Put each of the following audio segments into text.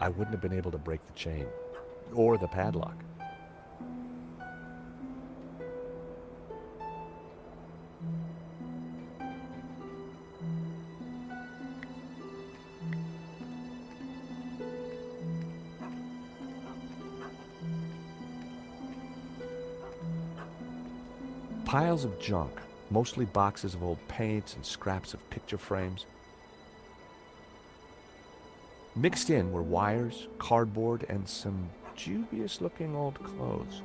I wouldn't have been able to break the chain. Or the padlock. Piles of junk, mostly boxes of old paints and scraps of picture frames. Mixed in were wires, cardboard, and some dubious-looking old clothes.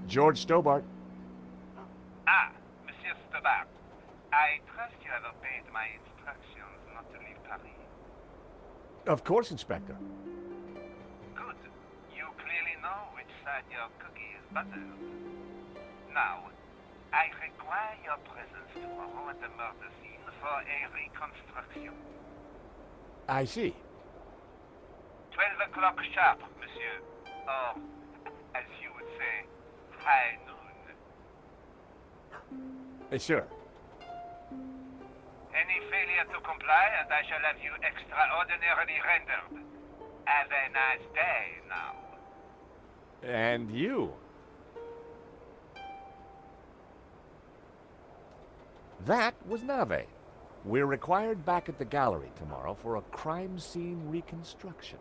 George Stobart. Ah, Monsieur Stobart. I trust you have obeyed my instructions not to leave Paris. Of course, Inspector. Good. You clearly know which side your cookie is buttered. Now, I require your presence tomorrow at the murder scene for a reconstruction. I see. 12 o'clock sharp, monsieur. Or, as you would say, high noon. Sure. Any failure to comply, and I shall have you extraordinarily rendered. Have a nice day now. And you. That was Nave. We're required back at the gallery tomorrow for a crime scene reconstruction.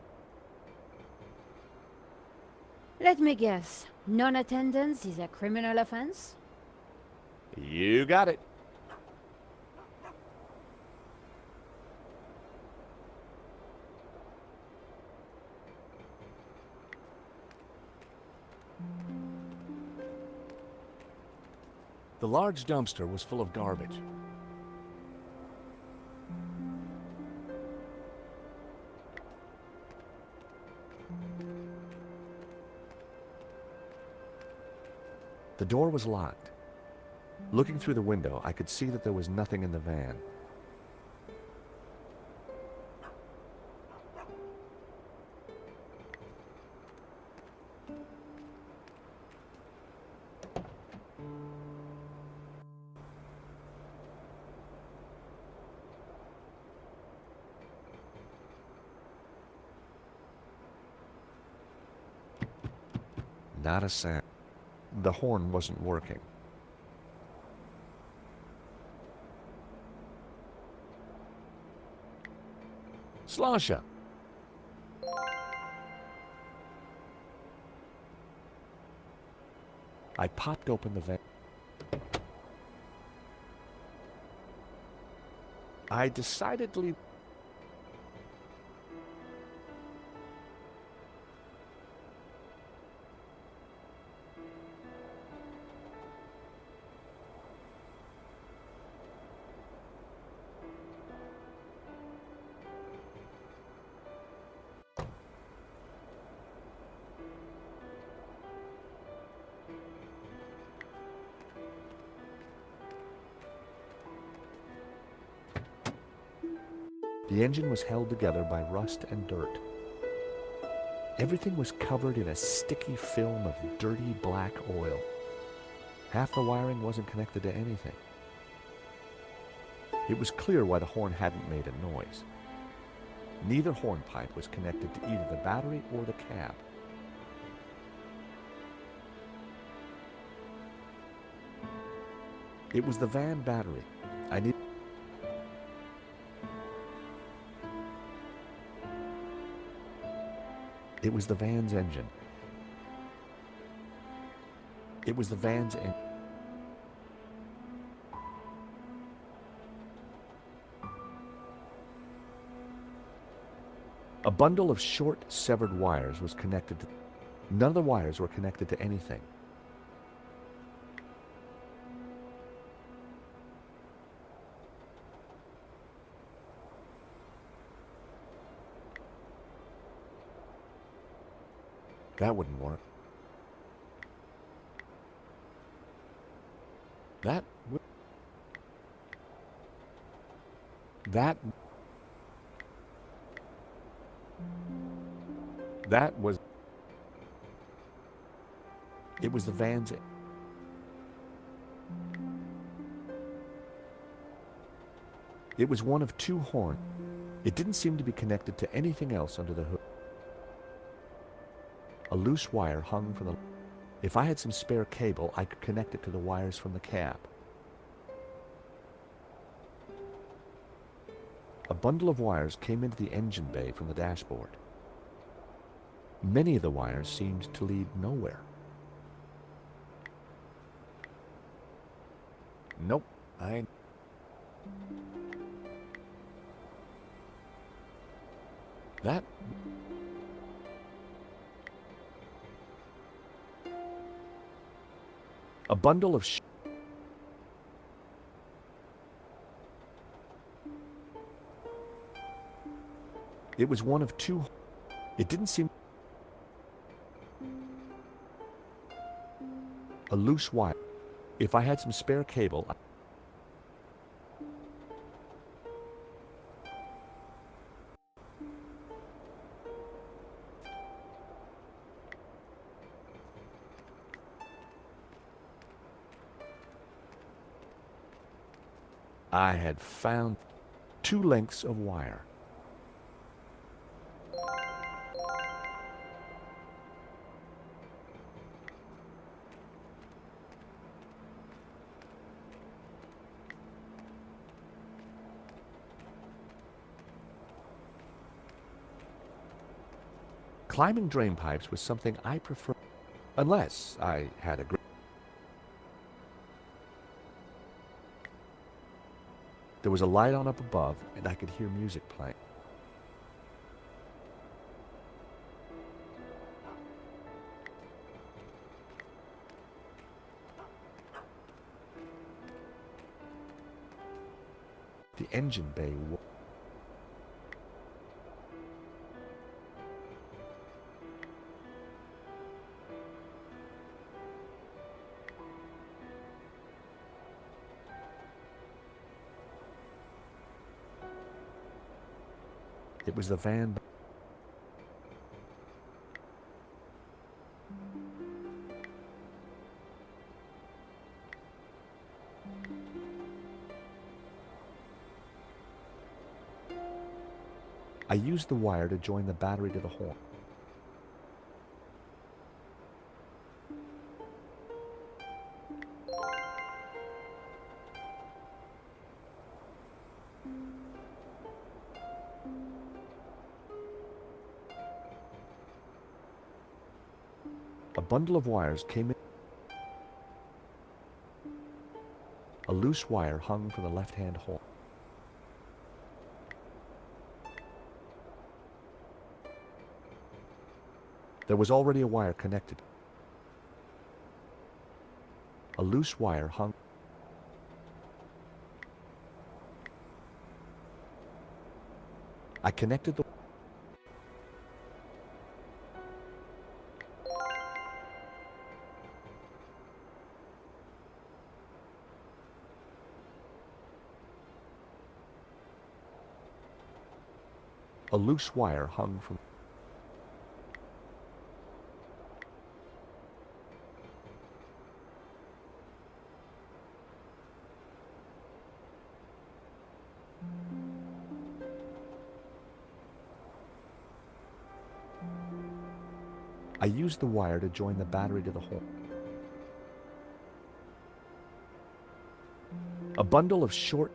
Let me guess. Non-attendance is a criminal offense? You got it. The large dumpster was full of garbage. The door was locked. Looking through the window, I could see that there was nothing in the van. Not a sound. The horn wasn't working. Slasha! I popped open the van. I decidedly... The engine was held together by rust and dirt. Everything was covered in a sticky film of dirty black oil. Half the wiring wasn't connected to anything. It was clear why the horn hadn't made a noise. Neither hornpipe was connected to either the battery or the cab. It was the van battery. It was the van's engine. It was the van's engine. A bundle of short, severed wires was connected to... None of the wires were connected to anything. That wouldn't work. That was... It was the van's... It was one of two horns. It didn't seem to be connected to anything else under the hood. A loose wire hung from the... If I had some spare cable, I could connect it to the wires from the cab. A bundle of wires came into the engine bay from the dashboard. Many of the wires seemed to lead nowhere. Nope, That... A bundle of It was one of two... It didn't seem... A loose wire. If I had some spare cable... I had found two lengths of wire. Climbing drain pipes was something I preferred, unless I had a great... There was a light on up above, and I could hear music playing. The engine bay... It was the van... I used the wire to join the battery to the horn. A bundle of wires came in. A loose wire hung from the left-hand horn. There was already a wire connected. A loose wire hung. I connected the... A loose wire hung from... I used the wire to join the battery to the horn. A bundle of short...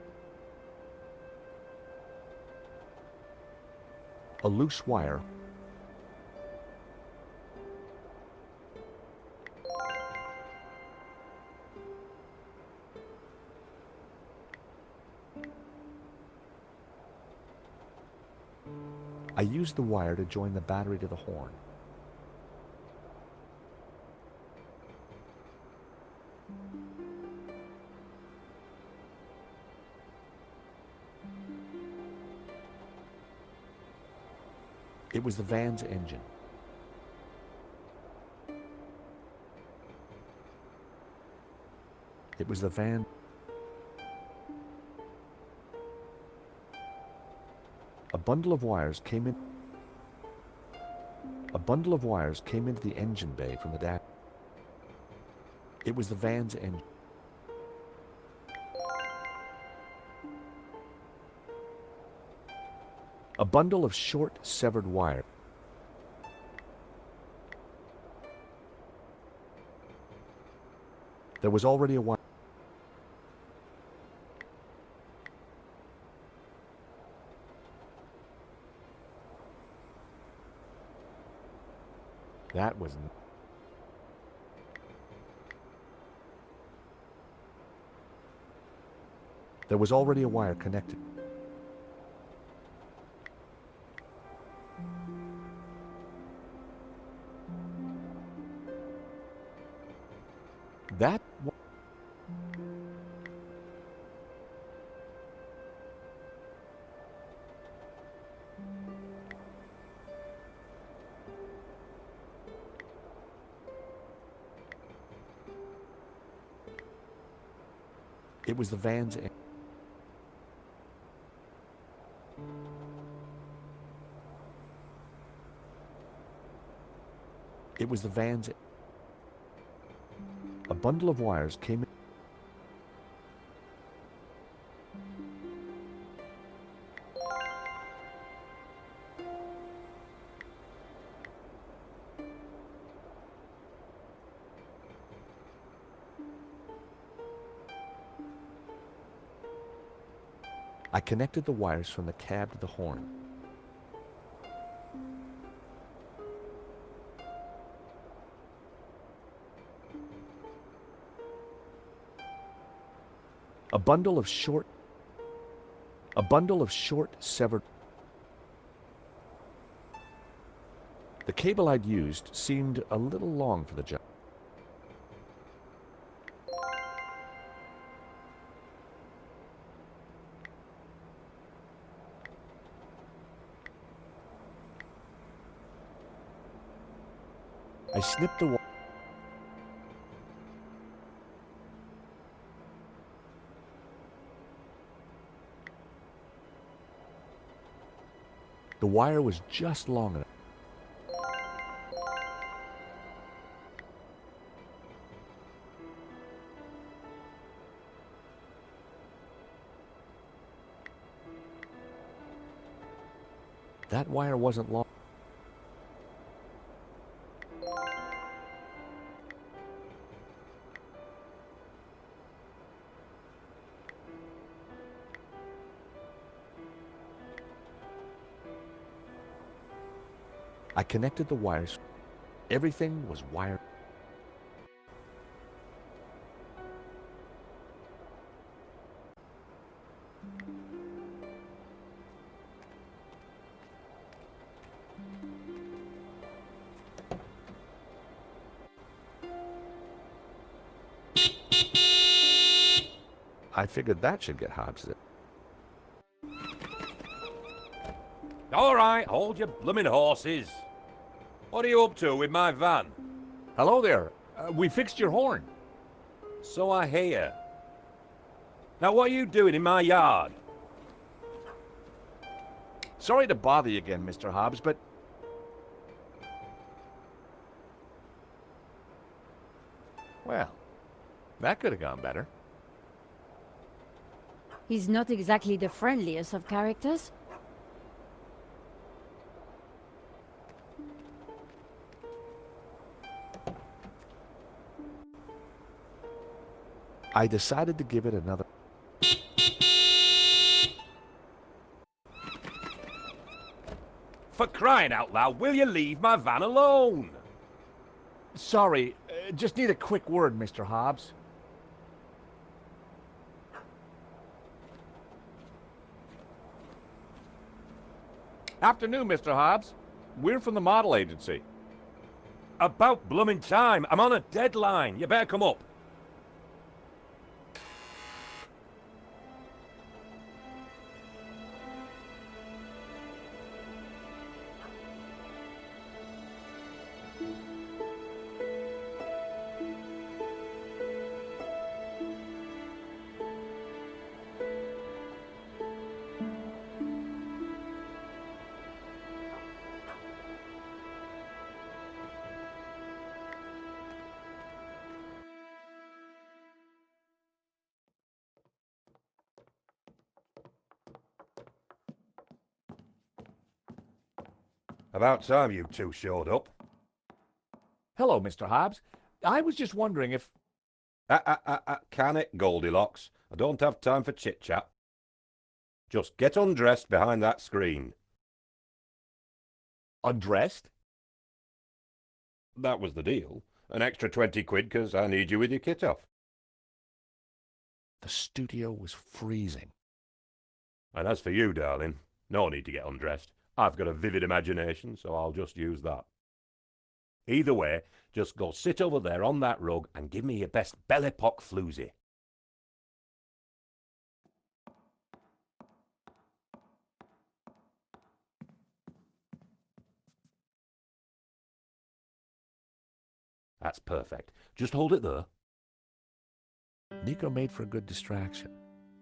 A loose wire. I used the wire to join the battery to the horn. It was the van's engine. It was the van. A bundle of wires came in. A bundle of wires came into the engine bay from the dash. It was the van's engine. A bundle of short, severed wire. There was already a wire. That was... There was already a wire connected. That... It was the van's... It was the van's... A bundle of wires came in. I connected the wires from the cab to the horn. A bundle of short, severed... The cable I'd used seemed a little long for the job. I snipped the wire. The wire was just long enough. That wire wasn't long. I connected the wires. Everything was wired. I figured that should get Hobbs. All right, hold your blooming horses. What are you up to with my van? Hello there. We fixed your horn. So I hear. Now what are you doing in my yard? Sorry to bother you again, Mr. Hobbs, but... Well, that could have gone better. He's not exactly the friendliest of characters. I decided to give it another... For crying out loud, will you leave my van alone? Sorry, just need a quick word, Mr. Hobbs. Afternoon, Mr. Hobbs. We're from the model agency. About blooming time. I'm on a deadline. You better come up. About time you two showed up. Hello, Mr. Hobbs. I was just wondering if... Can it, Goldilocks? I don't have time for chit-chat. Just get undressed behind that screen. Undressed? That was the deal. An extra 20 quid because I need you with your kit off. The studio was freezing. And as for you, darling, no need to get undressed. I've got a vivid imagination, so I'll just use that. Either way, just go sit over there on that rug and give me your best belly pock floozy. That's perfect. Just hold it there. Nico made for a good distraction.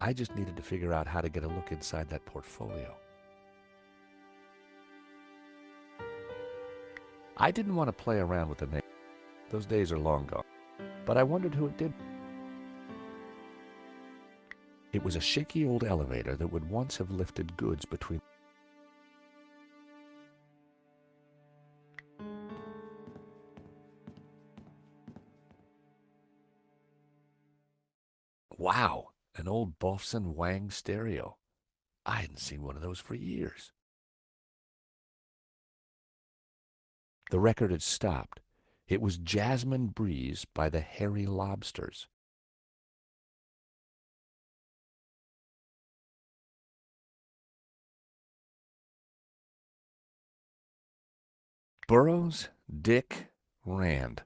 I just needed to figure out how to get a look inside that portfolio. I didn't want to play around with the name. Those days are long gone. But I wondered who it did. It was a shaky old elevator that would once have lifted goods between... Wow, an old Bofson Wang stereo. I hadn't seen one of those for years. The record had stopped. It was Jasmine Breeze by the Hairy Lobsters. Burroughs, Dick, Rand.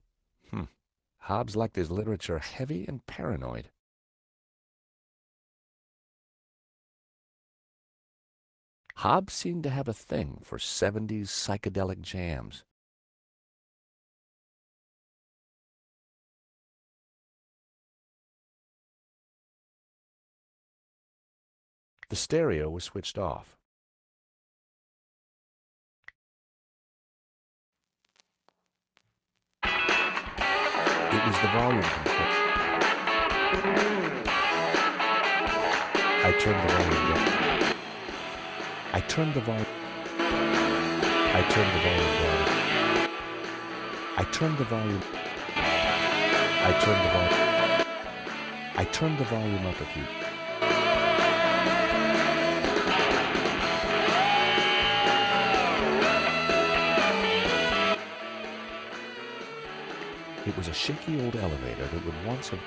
Hobbs liked his literature heavy and paranoid. Hobbs seemed to have a thing for 70s psychedelic jams. The stereo was switched off. It was the volume control. I turned the volume down. I turned the volume. I turned the volume down. I turned the volume. I turned the volume. I turned the volume up a few. It was a shaky old elevator that would once have...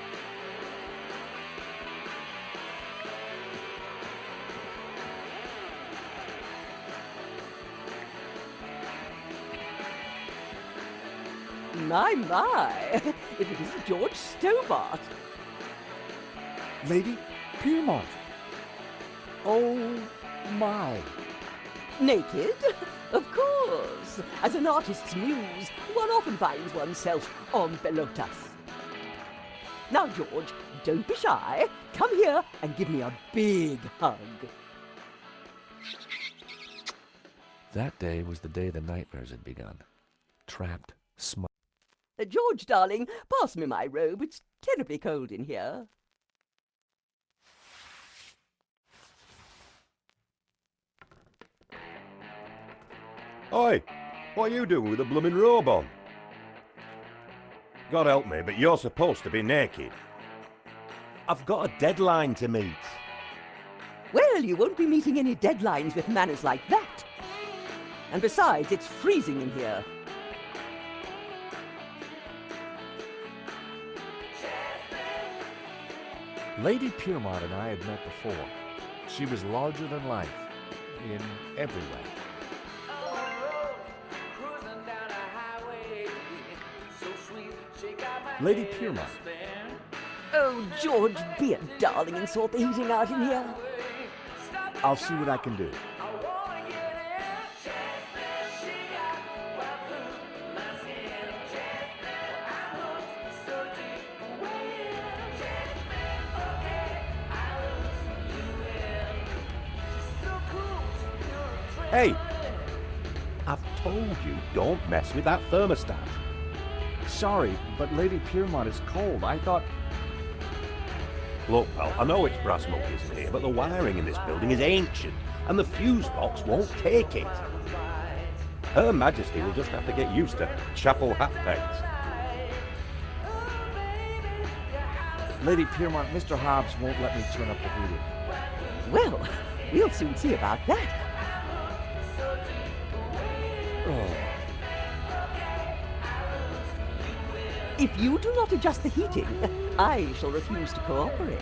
My, if it isn't George Stobart. Lady Piermont. Oh, my. Naked? Of course. As an artist's muse, one often finds oneself en pelotas. Now, George, don't be shy. Come here and give me a big hug. That day was the day the nightmares had begun. Trapped, smart. George, darling, pass me my robe. It's terribly cold in here. Oi, what are you doing with a blooming robe on? God help me, but you're supposed to be naked. I've got a deadline to meet. Well, you won't be meeting any deadlines with manners like that. And besides, it's freezing in here. Lady Piermont and I had met before. She was larger than life, in every way. Lady Piermont. Oh, George, be a darling and sort the heating out in here. I'll see what I can do. Hey, I've told you, don't mess with that thermostat. Sorry, but Lady Piermont is cold. I thought... Look, pal, I know it's brass monkeys in here, but the wiring in this building is ancient, and the fuse box won't take it. Her Majesty will just have to get used to chapel hat pegs. Lady Piermont, Mr. Hobbs won't let me turn up the heating. Well, we'll soon see about that. Oh. If you do not adjust the heating, I shall refuse to cooperate.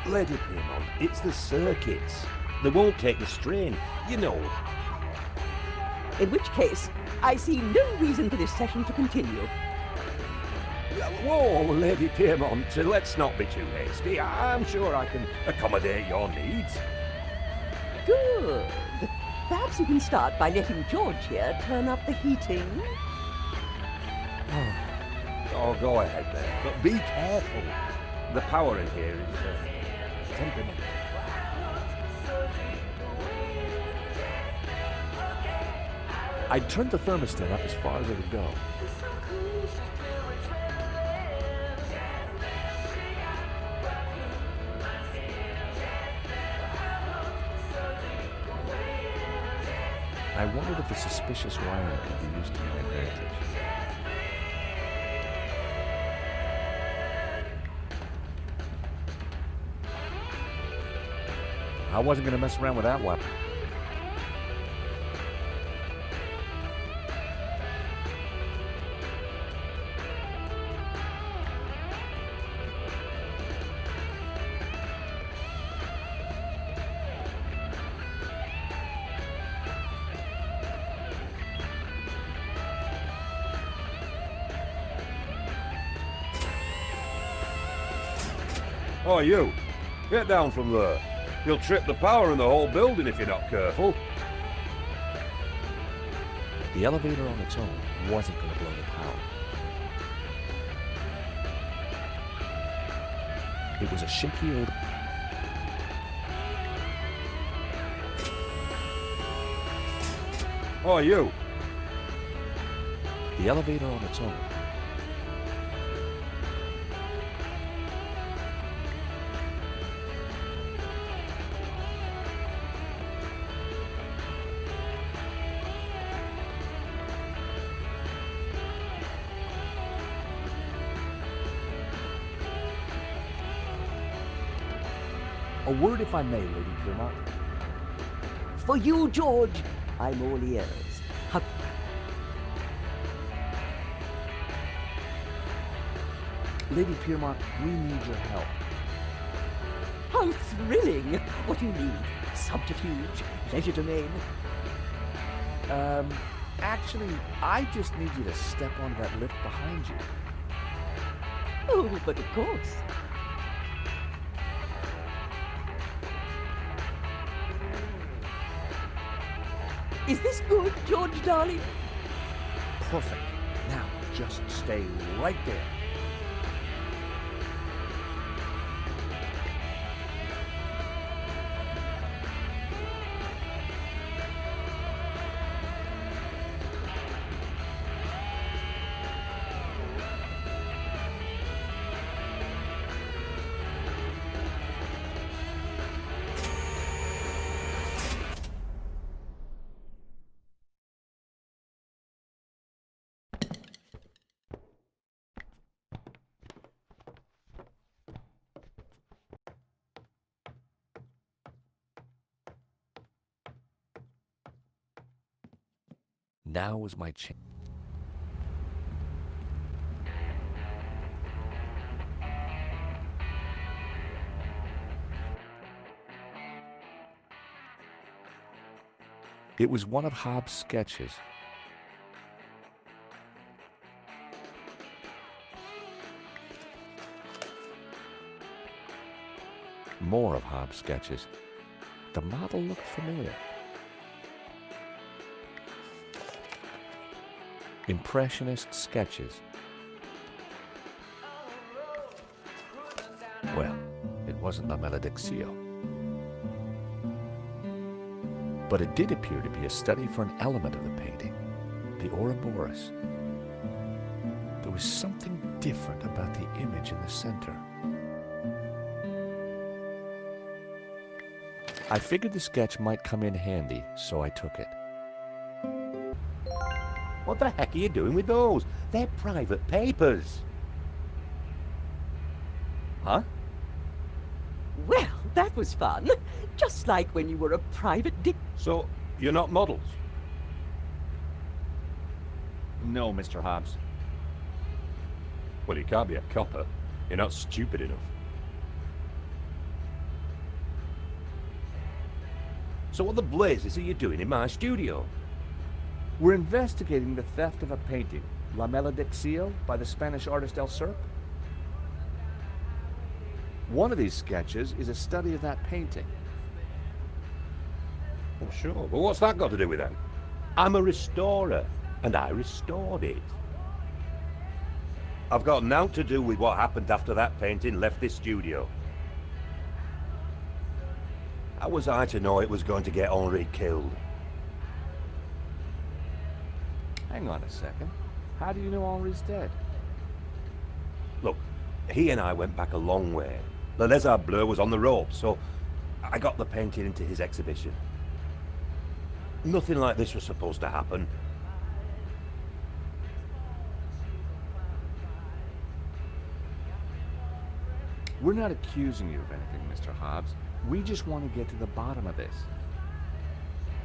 Lady Piermont, it's the circuits. They won't take the strain, you know. In which case, I see no reason for this session to continue. Whoa, Lady Piermont, let's not be too hasty. I'm sure I can accommodate your needs. Good. Perhaps you can start by letting George here turn up the heating. Oh, go ahead there, but be careful. The power in here is temperamental. I turned the thermostat up as far as it would go. I wondered if the suspicious wiring could be used to my advantage. I wasn't going to mess around with that one. Oh, you! Get down from there. You'll trip the power in the whole building if you're not careful. The elevator on its own wasn't going to blow the power. It was a shaky old... Oh, you! The elevator on its own. A word, if I may, Lady Piermont. For you, George, I'm all ears. Lady Piermont, we need your help. How thrilling! What do you need? Subterfuge? Legerdemain? Actually, I just need you to step on that lift behind you. Oh, but of course. Is this good, George, darling? Perfect. Now, just stay right there. Now was my chance. It was one of Hobbs' sketches. More of Hobbs' sketches. The model looked familiar. Impressionist sketches. Well, it wasn't La Malediccio. But it did appear to be a study for an element of the painting, the Ouroboros. There was something different about the image in the center. I figured the sketch might come in handy, so I took it. What the heck are you doing with those? They're private papers. Huh? Well, that was fun. Just like when you were a private dick. So, you're not models? No, Mr. Hobbs. Well, you can't be a copper. You're not stupid enough. So what the blazes are you doing in my studio? We're investigating the theft of a painting, La Malediccio, by the Spanish artist El Serp. One of these sketches is a study of that painting. Well, sure, but what's that got to do with that? I'm a restorer, and I restored it. I've got naught to do with what happened after that painting left this studio. How was I to know it was going to get Henri killed? Hang on a second. How do you know Henri's dead? Look, he and I went back a long way. The Lézard Bleu was on the ropes, so I got the painting into his exhibition. Nothing like this was supposed to happen. We're not accusing you of anything, Mr. Hobbs. We just want to get to the bottom of this.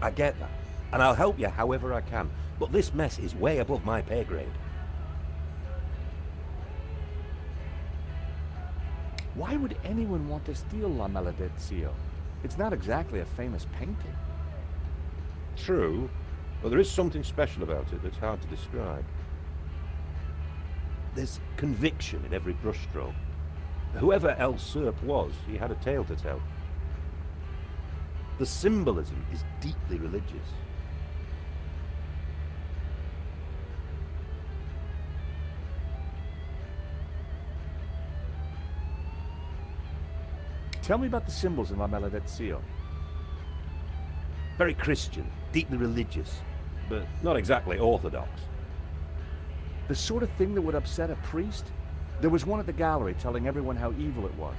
I get that, and I'll help you however I can, but this mess is way above my pay grade. Why would anyone want to steal La Malediccio? It's not exactly a famous painting. True, but there is something special about it that's hard to describe. There's conviction in every brushstroke. Whoever El Serp was, he had a tale to tell. The symbolism is deeply religious. Tell me about the symbols in La Malediccio. Very Christian, deeply religious, but not exactly orthodox. The sort of thing that would upset a priest? There was one at the gallery telling everyone how evil it was.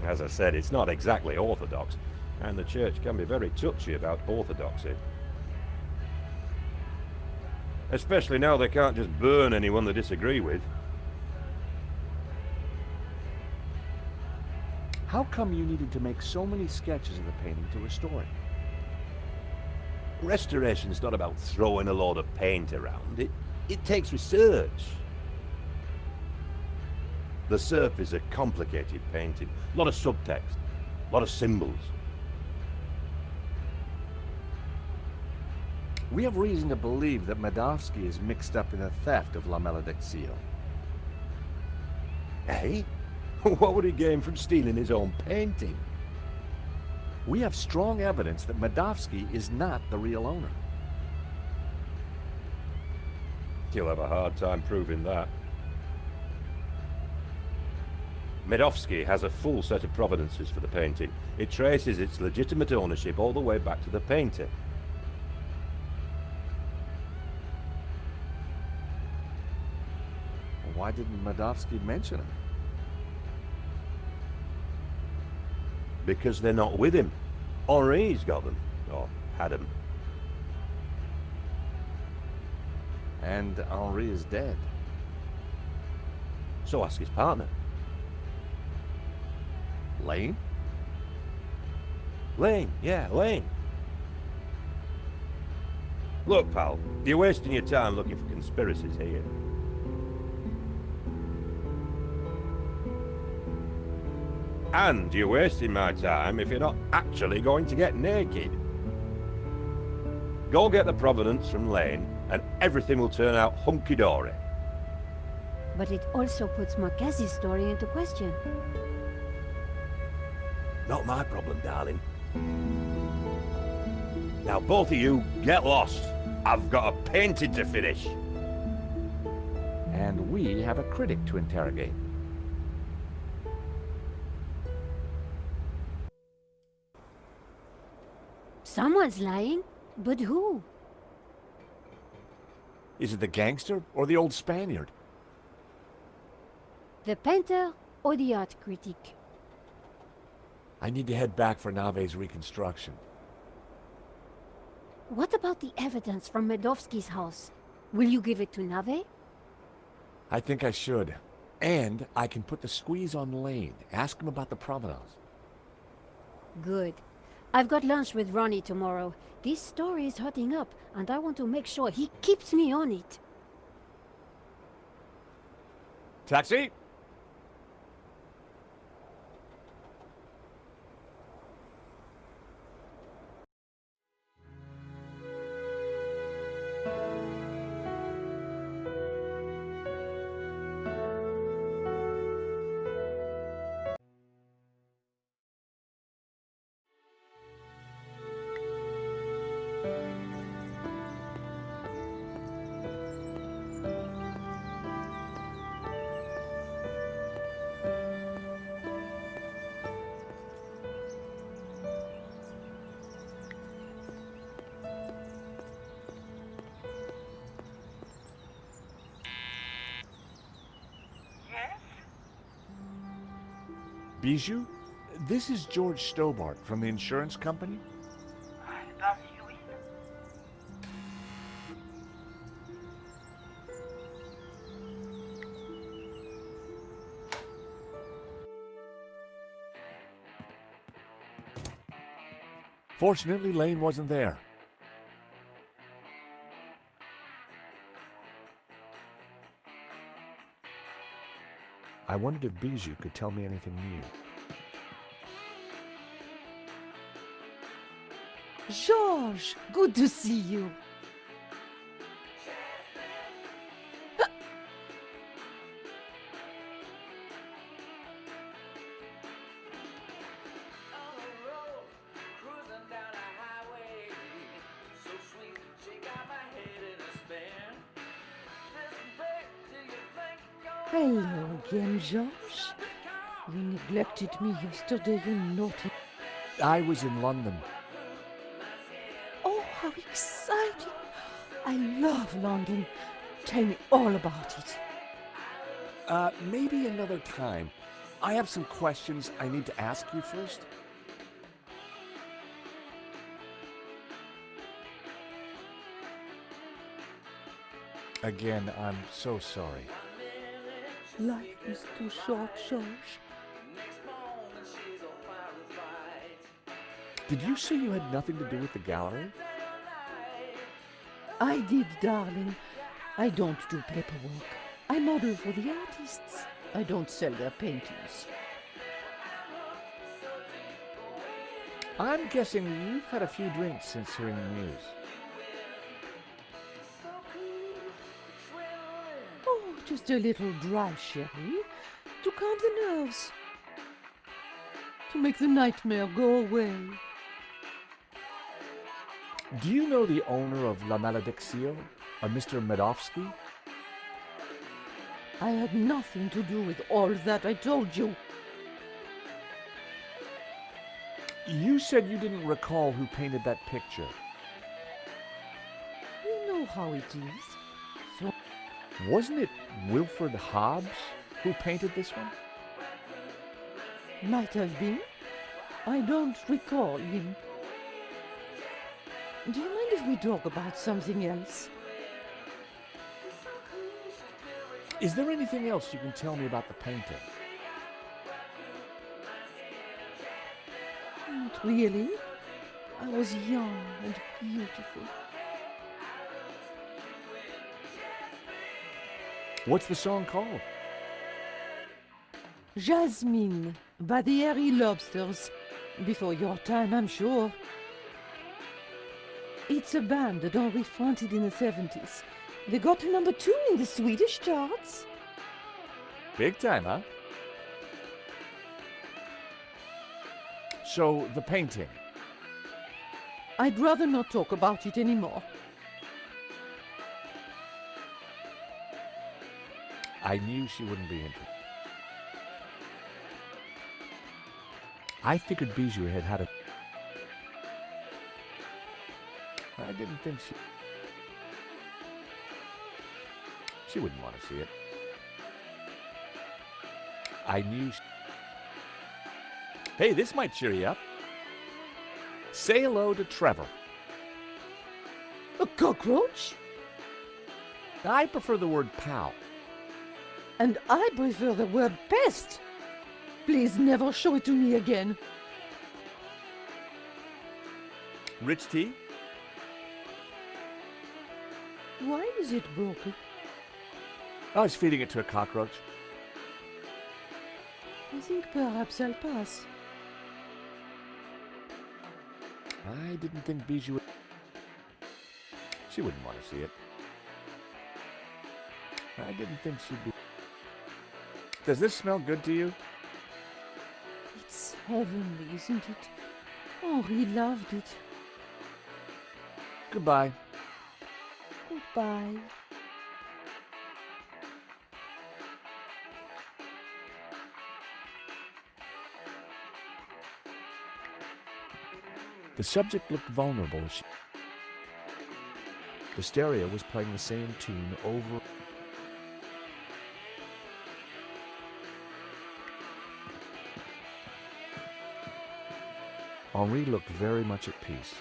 As I said, it's not exactly orthodox, and the church can be very touchy about orthodoxy. Especially now they can't just burn anyone they disagree with. How come you needed to make so many sketches of the painting to restore it? Restoration's not about throwing a load of paint around. It takes research. The Serp is a complicated painting. A lot of subtext, a lot of symbols. We have reason to believe that Madovsky is mixed up in the theft of La Malediccio. Eh? What would he gain from stealing his own painting? We have strong evidence that Madovsky is not the real owner. You'll have a hard time proving that. Madovsky has a full set of provenances for the painting. It traces its legitimate ownership all the way back to the painter. Why didn't Madovsky mention it? Because they're not with him. Henri's got them, or had them. And Henri is dead. So ask his partner. Lane? Lane, yeah, Lane. Look, pal, you're wasting your time looking for conspiracies here. And you're wasting my time if you're not actually going to get naked. Go get the provenance from Lane, and everything will turn out hunky-dory. But it also puts Marquez's story into question. Not my problem, darling. Now, both of you, get lost. I've got a painting to finish. And we have a critic to interrogate. Someone's lying, but who? Is it the gangster or the old Spaniard? The painter or the art critic? I need to head back for Nave's reconstruction. What about the evidence from Medovsky's house? Will you give it to Nave? I think I should. And I can put the squeeze on Lane. Ask him about the provenance. Good. I've got lunch with Ronnie tomorrow. This story is hotting up, and I want to make sure he keeps me on it. Taxi! Yes? Bijou? This is George Stobart from the insurance company. Does you in? Fortunately, Lane wasn't there. I wondered if Bijou could tell me anything new. George, good to see you. Hello again, George. You neglected me yesterday, you naughty... I was in London. Oh, how exciting! I love London. Tell me all about it. Maybe another time. I have some questions I need to ask you first. Again, I'm so sorry. Life is too short, George. Did you say you had nothing to do with the gallery? I did, darling. I don't do paperwork. I model for the artists. I don't sell their paintings. I'm guessing you've had a few drinks since hearing the news. Oh, just a little dry sherry to calm the nerves, to make the nightmare go away. Do you know the owner of La Maledicción, a Mr. Medovsky? I had nothing to do with all that, I told you. You said you didn't recall who painted that picture. You know how it is. So, Wasn't it Wilfred Hobbs who painted this one? might have been. I don't recall him. Do you mind if we talk about something else? Is there anything else you can tell me about the painting? Not really. I was young and beautiful. What's the song called? Jasmine, by the Airy Lobsters. Before your time, I'm sure. It's a band that Henri fronted in the 70s. They got to #2 in the Swedish charts. Big time, huh? So, the painting. I'd rather not talk about it anymore. I knew she wouldn't be interested. I figured Bijou had had a... I didn't think she wouldn't want to see it. I knew Hey, this might cheer you up. Say hello to Trevor. A cockroach? I prefer the word pal. And I prefer the word pest. Please never show it to me again. Rich tea? Why is it broken? I was feeding it to a cockroach. I think perhaps I'll pass. I didn't think Bijou would... She wouldn't want to see it. I didn't think she'd be... Does this smell good to you? It's heavenly, isn't it? Oh, he loved it. Goodbye. Goodbye. The subject looked vulnerable as she... The stereo was playing the same tune over... Henri looked very much at peace.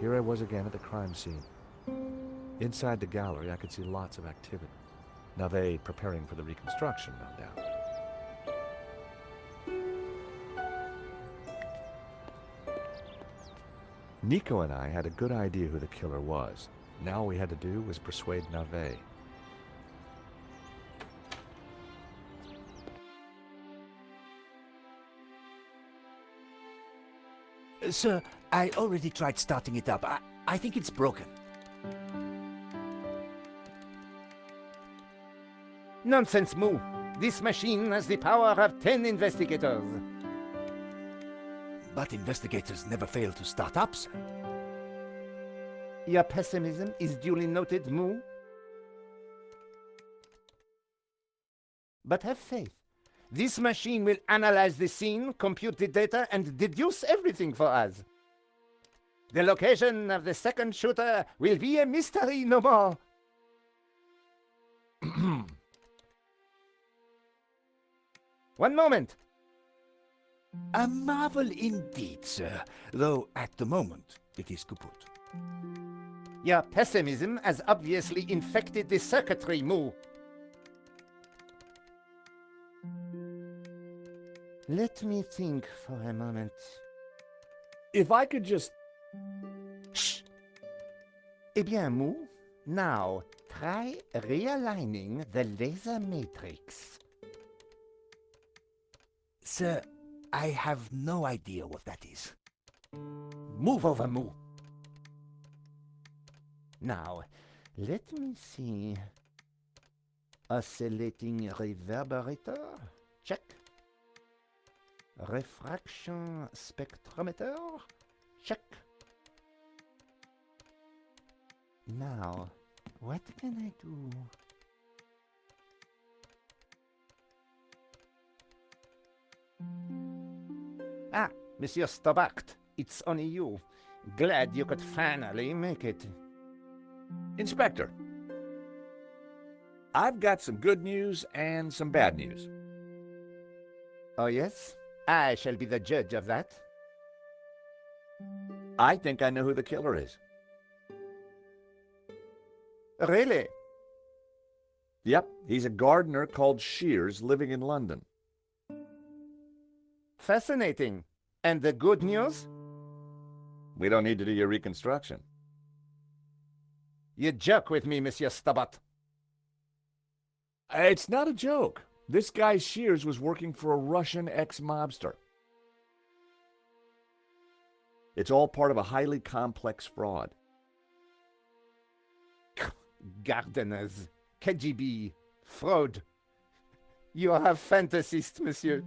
Here I was again at the crime scene. Inside the gallery, I could see lots of activity. Now they preparing for the reconstruction, no doubt. Nico and I had a good idea who the killer was. Now all we had to do was persuade Navet. Sir, I already tried starting it up. I think it's broken. Nonsense, Moo. This machine has the power of 10 investigators. But investigators never fail to start up, sir. Your pessimism is duly noted, Moo. But have faith. This machine will analyze the scene, compute the data, and deduce everything for us. The location of the second shooter will be a mystery no more. One moment. A marvel indeed, sir, though at the moment it is kaput. Your pessimism has obviously infected the circuitry, Moo. Let me think for a moment. If I could just... Shh! Eh bien, Moo, now try realigning the laser matrix. Sir, I have no idea what that is. Move over, Moo. Now, let me see. Oscillating reverberator? Check. Refraction spectrometer? Check. Now, what can I do? Ah, Monsieur Stobart, it's only you. Glad you could finally make it. Inspector, I've got some good news and some bad news. Oh, yes? I shall be the judge of that. I think I know who the killer is. Really? Yep, he's a gardener called Shears living in London. Fascinating. And the good news? We don't need to do your reconstruction. You joke with me, Monsieur Stobart. It's not a joke. This guy Shears was working for a Russian ex-mobster. It's all part of a highly complex fraud. Gardeners, KGB, fraud. You are a fantasist, monsieur.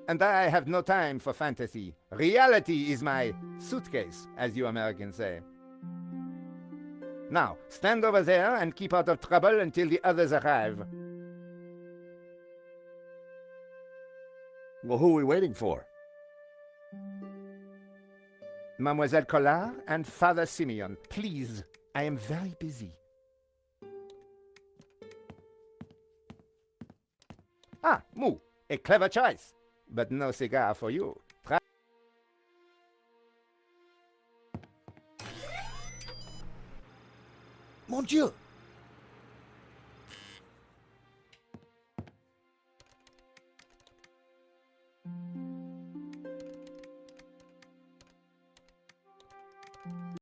And I have no time for fantasy. Reality is my suitcase, as you Americans say. Now, stand over there and keep out of trouble until the others arrive. Well, who are we waiting for? Mademoiselle Collard and Father Simeon, please. I am very busy. Ah, Moo, a clever choice, but no cigar for you. Mon Dieu!